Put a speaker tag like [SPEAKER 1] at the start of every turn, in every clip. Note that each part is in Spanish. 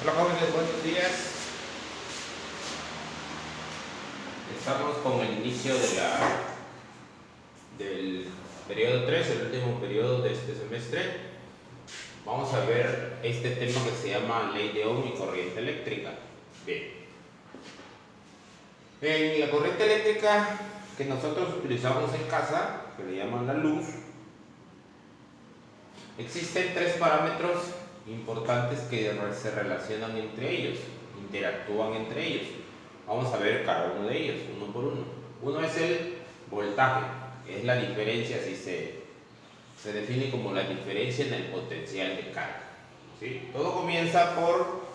[SPEAKER 1] Hola jóvenes, buenos días. Estamos con el inicio del periodo 3, el último periodo de este semestre. Vamos a ver este tema que se llama ley de Ohm y corriente eléctrica. Bien. En la corriente eléctrica que nosotros utilizamos en casa, que le llaman la luz, existen tres parámetros importantes que se relacionan entre ellos, interactúan entre ellos. Vamos a ver cada uno de ellos, uno por uno. Uno es el voltaje, que es la diferencia, así se define como la diferencia en el potencial de carga. ¿Sí? Todo comienza por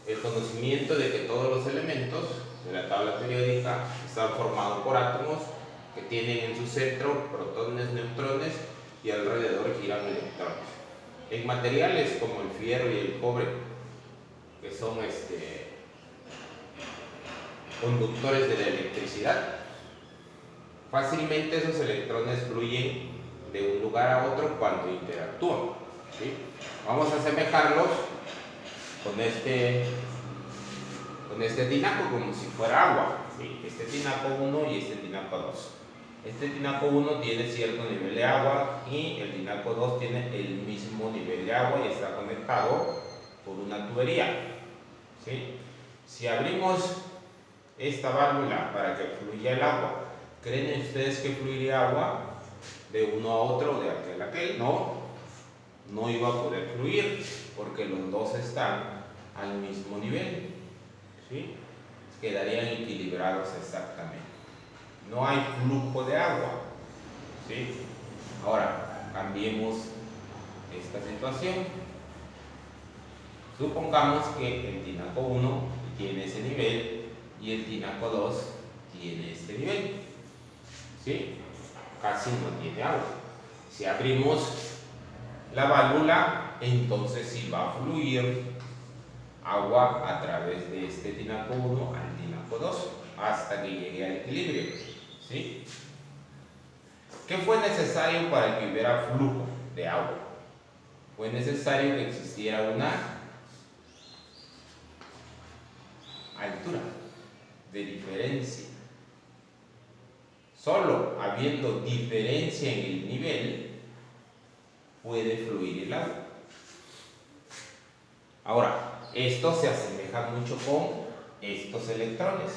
[SPEAKER 1] el conocimiento de que todos los elementos de la tabla periódica están formados por átomos que tienen en su centro protones, neutrones y alrededor giran electrones. En materiales como el fierro y el cobre, que son conductores de la electricidad, fácilmente esos electrones fluyen de un lugar a otro cuando interactúan. ¿Sí? Vamos a asemejarlos con este tinaco como si fuera agua. ¿Sí? Este tinaco 1 y este tinaco 2. Este tinaco 1 tiene cierto nivel de agua y el tinaco 2 tiene el mismo nivel de agua y está conectado por una tubería. ¿Sí? Si abrimos esta válvula para que fluya el agua, ¿creen ustedes que fluiría agua de uno a otro, de aquel a aquel? No iba a poder fluir porque los dos están al mismo nivel. ¿Sí? Quedarían equilibrados exactamente. No hay flujo de agua. ¿Sí? Ahora, cambiemos esta situación. Supongamos que el tinaco 1 tiene ese nivel y el tinaco 2 tiene este nivel. ¿Sí? Casi no tiene agua. Si abrimos la válvula, entonces sí va a fluir agua a través de este tinaco 1 al tinaco 2 hasta que llegue al equilibrio. ¿Sí? ¿Qué fue necesario para que hubiera flujo de agua? Fue necesario que existiera una altura de diferencia. Solo habiendo diferencia en el nivel puede fluir el agua. Ahora, esto se asemeja mucho con estos electrones.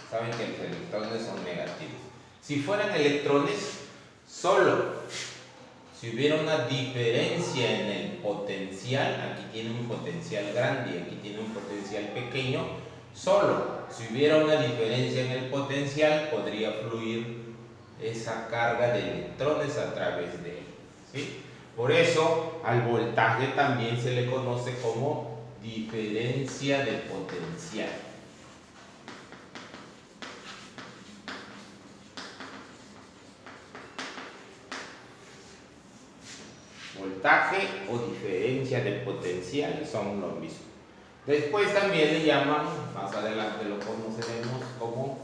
[SPEAKER 1] Saben que los electrones son negativos. Si fueran electrones, solo si hubiera una diferencia en el potencial, aquí tiene un potencial grande y aquí tiene un potencial pequeño, solo si hubiera una diferencia en el potencial podría fluir esa carga de electrones a través de él. ¿Sí? Por eso al voltaje también se le conoce como diferencia de potencial. Voltaje o diferencia de potencial son lo mismo. Después también le llaman, más adelante lo conoceremos como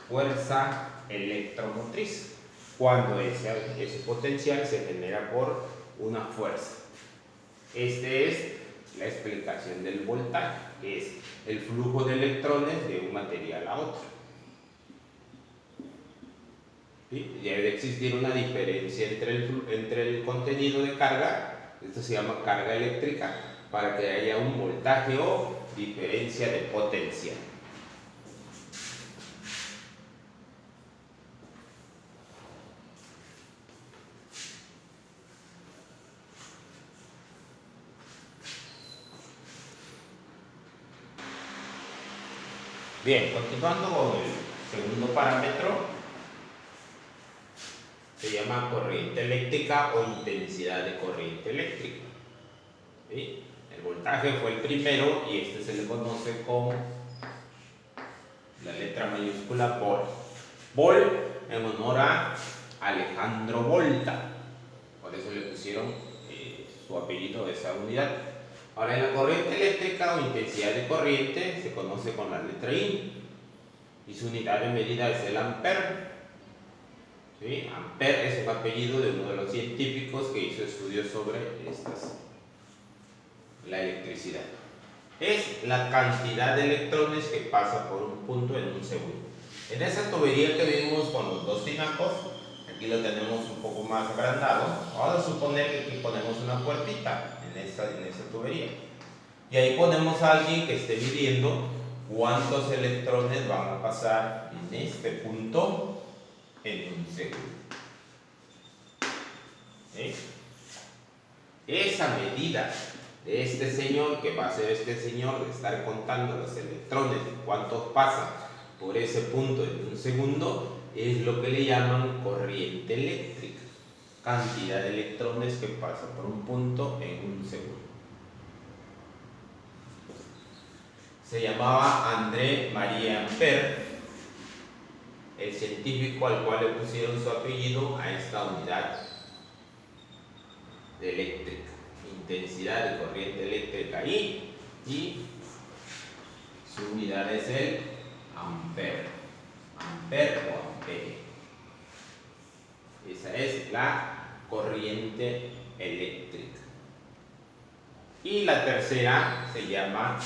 [SPEAKER 1] fuerza electromotriz, cuando ese potencial se genera por una fuerza. Esta es la explicación del voltaje, que es el flujo de electrones de un material a otro. ¿Sí? Debe existir una diferencia entre el contenido de carga, esto se llama carga eléctrica, para que haya un voltaje o diferencia de potencial. Bien, continuando con el segundo parámetro, se llama corriente eléctrica o intensidad de corriente eléctrica. ¿Sí? El voltaje fue el primero y este se le conoce como la letra mayúscula volt. Volt en honor a Alejandro Volta, por eso le pusieron su apellido de esa unidad. Ahora, en la corriente eléctrica o intensidad de corriente se conoce con la letra I y su unidad de medida es el ampere. ¿Sí? Ampere es un apellido de uno de los científicos que hizo estudios sobre estas la electricidad. Es la cantidad de electrones que pasa por un punto en un segundo. En esa tubería que vimos con los dos tinacos, aquí lo tenemos un poco más agrandado. Vamos a suponer que aquí ponemos una puertita en esa tubería. Y ahí ponemos a alguien que esté midiendo cuántos electrones van a pasar en este punto en un segundo. ¿Sí? Esa medida de este señor, que va a ser este señor de estar contando los electrones, cuántos pasan por ese punto en un segundo, es lo que le llaman corriente eléctrica. Cantidad de electrones que pasa por un punto en un segundo. Se llamaba André Marie Ampère, el científico al cual le pusieron su apellido a esta unidad de eléctrica, intensidad de corriente eléctrica y su unidad es el ampere, ampere o ampere. Esa es la corriente eléctrica. Y la tercera se llama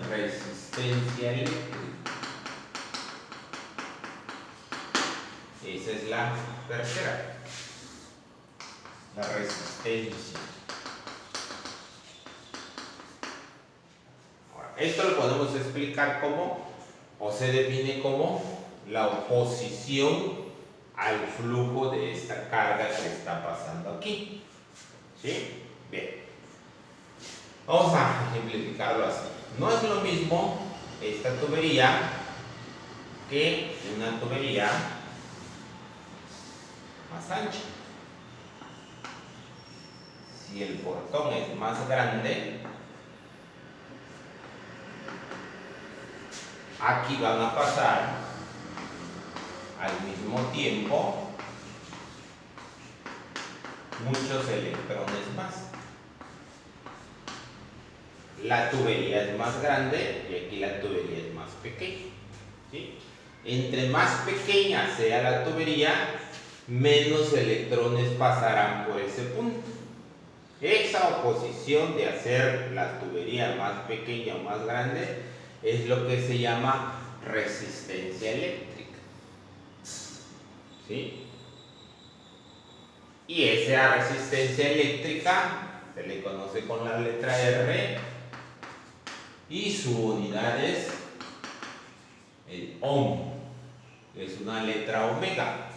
[SPEAKER 1] resistencia eléctrica. Esa es la tercera, la resistencia. Ahora, esto lo podemos explicar como, o se define como, la oposición al flujo de esta carga que está pasando aquí. ¿Sí? Bien. Vamos a ejemplificarlo así. No es lo mismo esta tubería que una tubería más ancha. Si el portón es más grande, aquí van a pasar al mismo tiempo muchos electrones más. La tubería es más grande y aquí la tubería es más pequeña. ¿Sí? Entre más pequeña sea la tubería, menos electrones pasarán por ese punto. Esa oposición de hacer la tubería más pequeña o más grande es lo que se llama resistencia eléctrica. ¿Sí? Y esa resistencia eléctrica se le conoce con la letra R y su unidad es el ohm, que es una letra omega,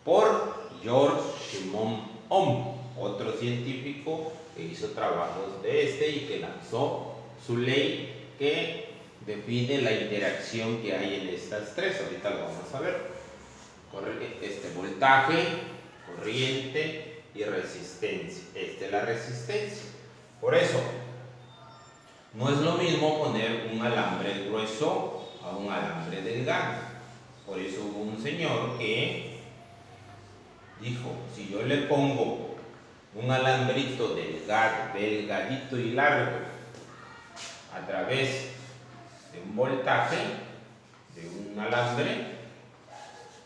[SPEAKER 1] por George Simon Ohm, otro científico que hizo trabajos de y que lanzó su ley que define la interacción que hay en estas tres. Ahorita lo vamos a ver. Voltaje, corriente y resistencia. Esta es la resistencia. Por eso, no es lo mismo poner un alambre grueso a un alambre delgado. Por eso hubo un señor que dijo, si yo le pongo un alambrito delgado, delgadito y largo a través de un voltaje, de un alambre,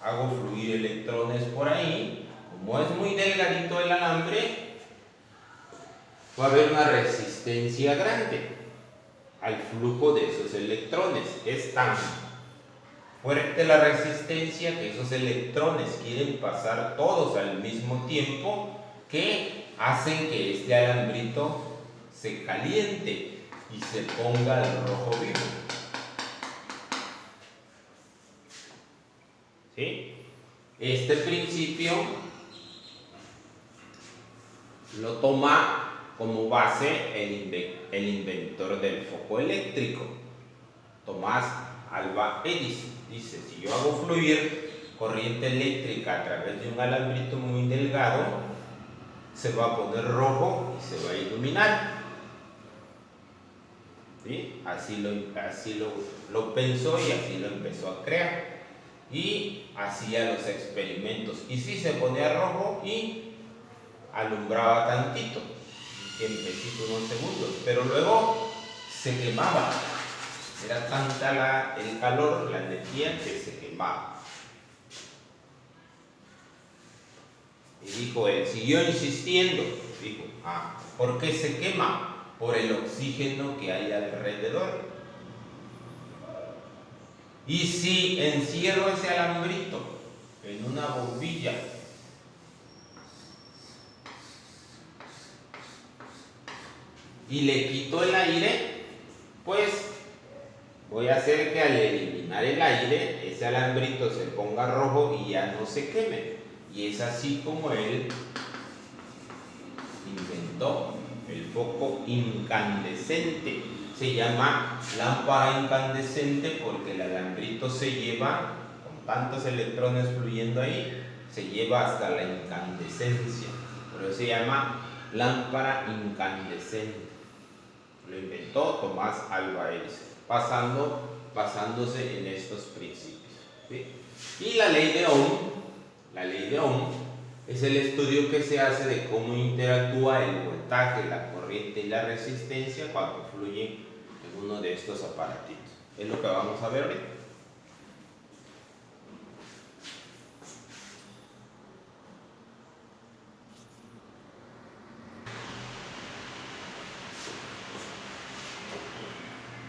[SPEAKER 1] hago fluir electrones por ahí. Como es muy delgadito el alambre, va a haber una resistencia grande al flujo de esos electrones. Es tan fuerte la resistencia que esos electrones quieren pasar todos al mismo tiempo, que hacen que este alambrito se caliente y se ponga al rojo vivo. ¿Sí? Este principio lo toma como base el inventor del foco eléctrico, Tomás Alva Edison. Dice, si yo hago fluir corriente eléctrica a través de un alambrito muy delgado, se va a poner rojo y se va a iluminar. ¿Sí? Así lo pensó y así lo empezó a crear. Y hacía los experimentos. Y sí se ponía rojo y alumbraba tantito, tiempecito, unos segundos, pero luego se quemaba. Era tanta el calor, la energía, que se quemaba. Y dijo él, siguió insistiendo. Dijo, ¿por qué se quema? por el oxígeno que hay alrededor. Y si encierro ese alambrito en una bombilla y le quito el aire, pues voy a hacer que al eliminar el aire, ese alambrito se ponga rojo y ya no se queme. Y es así como él inventó el foco incandescente. Se llama lámpara incandescente porque el alambrito se lleva, con tantos electrones fluyendo ahí, se lleva hasta la incandescencia. Por eso se llama lámpara incandescente. Lo inventó Tomás Alva Edison, basándose en estos principios, ¿sí? Y la ley de Ohm es el estudio que se hace de cómo interactúa el voltaje, la corriente y la resistencia cuando fluyen en uno de estos aparatitos. Es lo que vamos a ver ahorita.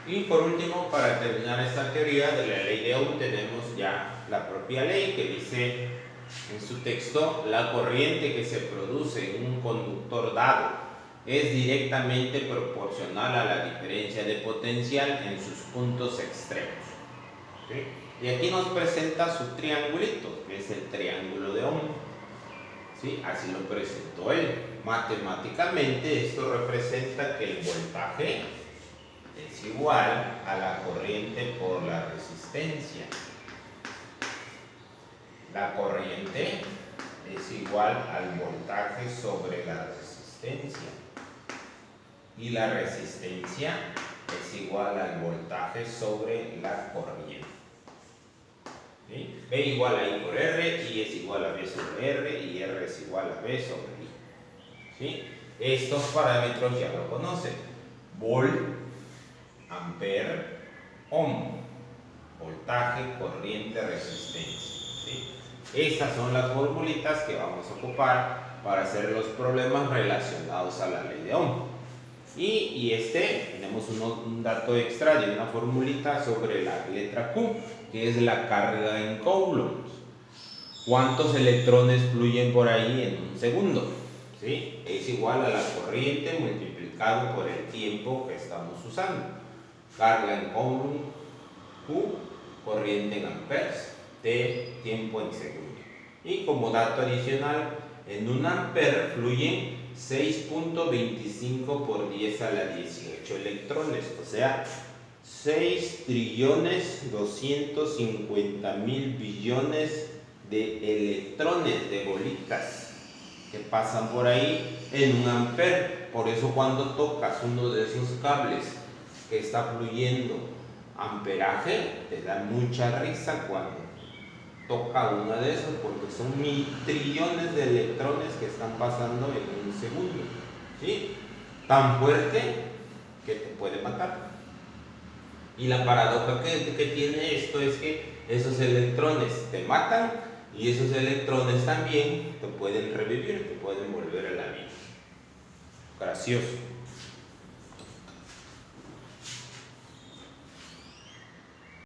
[SPEAKER 1] Y por último, para terminar esta teoría de la ley de Ohm, tenemos ya la propia ley que dice en su texto: la corriente que se produce en un conductor dado es directamente proporcional a la diferencia de potencial en sus puntos extremos. ¿Sí? Y aquí nos presenta su triangulito, que es el triángulo de Ohm. ¿Sí? Así lo presentó él. Matemáticamente esto representa que el voltaje es igual a la corriente por la resistencia. La corriente es igual al voltaje sobre la resistencia. Y la resistencia es igual al voltaje sobre la corriente. ¿Sí? B igual a I por R, I es igual a B sobre R y R es igual a B sobre I. ¿Sí? Estos parámetros ya lo conocen. Volt, ampere, ohm. Voltaje, corriente, resistencia. ¿Sí? Estas son las formulitas que vamos a ocupar para hacer los problemas relacionados a la ley de Ohm. Y tenemos un dato extra de una formulita sobre la letra Q, que es la carga en coulombs. ¿Cuántos electrones fluyen por ahí en un segundo? ¿Sí? Es igual a la corriente multiplicado por el tiempo que estamos usando. Carga en coulomb, Q, corriente en amperes, T, tiempo en segundo. Y como dato adicional, en un ampere fluyen 6.25 por 10 a la 18 electrones, o sea, 6.250.000 billones de electrones, de bolitas que pasan por ahí en un ampere. Por eso cuando tocas uno de esos cables que está fluyendo amperaje, te da mucha risa cuando toca una de esas, porque son trillones de electrones que están pasando en un segundo, ¿sí? Tan fuerte que te puede matar. Y la paradoja que tiene esto es que esos electrones te matan y esos electrones también te pueden revivir, te pueden volver a la vida. Gracioso.